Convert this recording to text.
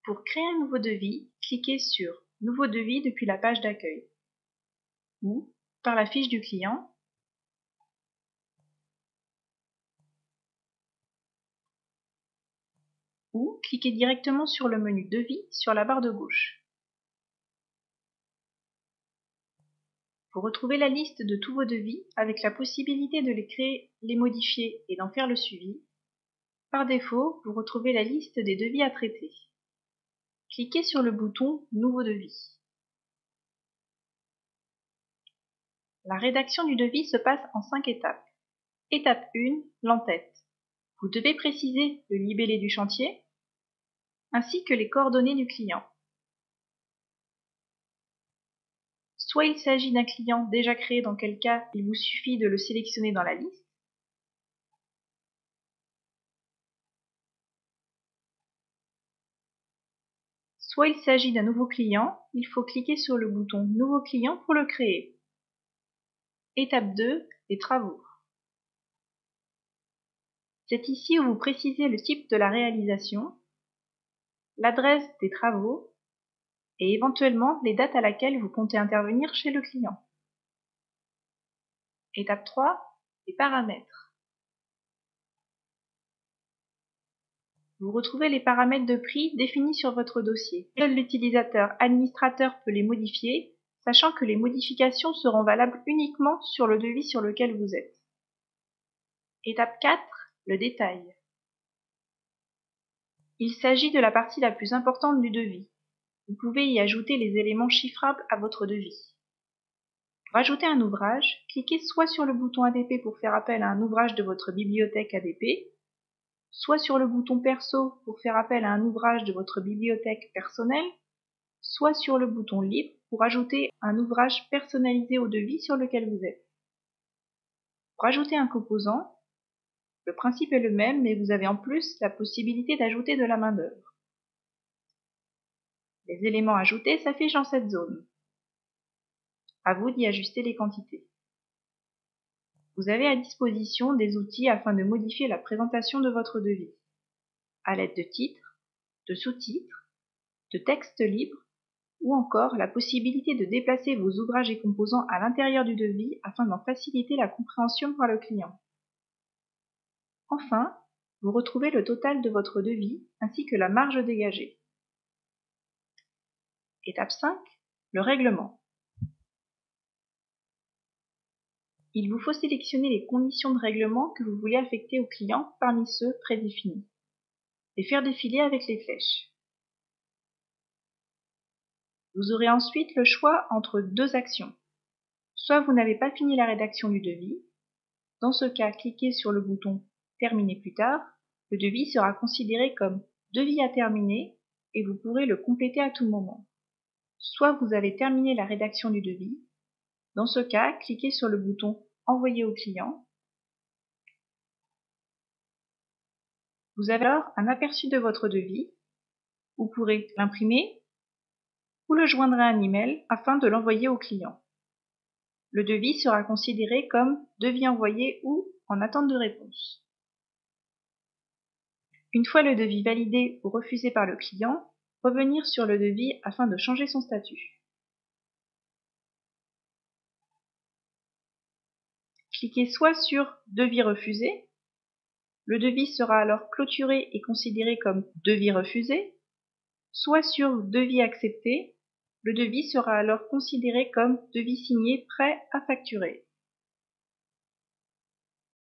Pour créer un nouveau devis, cliquez sur « Nouveau devis » depuis la page d'accueil ou par la fiche du client ou cliquez directement sur le menu « Devis » sur la barre de gauche. Vous retrouvez la liste de tous vos devis avec la possibilité de les créer, les modifier et d'en faire le suivi. Par défaut, vous retrouvez la liste des devis à traiter. Cliquez sur le bouton « Nouveau devis ». La rédaction du devis se passe en 5 étapes. Étape 1, l'entête. Vous devez préciser le libellé du chantier ainsi que les coordonnées du client. Soit il s'agit d'un client déjà créé, dans quel cas il vous suffit de le sélectionner dans la liste. Soit il s'agit d'un nouveau client, il faut cliquer sur le bouton « Nouveau client » pour le créer. Étape 2, les travaux. C'est ici où vous précisez le type de la réalisation, l'adresse des travaux et éventuellement les dates à laquelle vous comptez intervenir chez le client. Étape 3, les paramètres. Vous retrouvez les paramètres de prix définis sur votre dossier. Seul l'utilisateur administrateur peut les modifier, sachant que les modifications seront valables uniquement sur le devis sur lequel vous êtes. Étape 4, le détail. Il s'agit de la partie la plus importante du devis. Vous pouvez y ajouter les éléments chiffrables à votre devis. Pour ajouter un ouvrage, cliquez soit sur le bouton ADP pour faire appel à un ouvrage de votre bibliothèque ADP, soit sur le bouton Perso pour faire appel à un ouvrage de votre bibliothèque personnelle, soit sur le bouton Libre pour ajouter un ouvrage personnalisé au devis sur lequel vous êtes. Pour ajouter un composant, le principe est le même, mais vous avez en plus la possibilité d'ajouter de la main-d'œuvre. Les éléments ajoutés s'affichent dans cette zone. À vous d'y ajuster les quantités. Vous avez à disposition des outils afin de modifier la présentation de votre devis, à l'aide de titres, de sous-titres, de textes libres, ou encore la possibilité de déplacer vos ouvrages et composants à l'intérieur du devis afin d'en faciliter la compréhension par le client. Enfin, vous retrouvez le total de votre devis ainsi que la marge dégagée. Étape 5, le règlement. Il vous faut sélectionner les conditions de règlement que vous voulez affecter au client parmi ceux prédéfinis. Les faire défiler avec les flèches. Vous aurez ensuite le choix entre deux actions. Soit vous n'avez pas fini la rédaction du devis. Dans ce cas, cliquez sur le bouton « Terminer plus tard ». Le devis sera considéré comme devis à terminer et vous pourrez le compléter à tout moment. Soit vous avez terminé la rédaction du devis. Dans ce cas, cliquez sur le bouton « Envoyer au client ». Vous avez alors un aperçu de votre devis. Vous pourrez l'imprimer ou le joindre à un email afin de l'envoyer au client. Le devis sera considéré comme devis envoyé ou en attente de réponse. Une fois le devis validé ou refusé par le client, revenir sur le devis afin de changer son statut. Cliquez soit sur « Devis refusé », le devis sera alors clôturé et considéré comme devis refusé, soit sur « Devis accepté », le devis sera alors considéré comme devis signé prêt à facturer.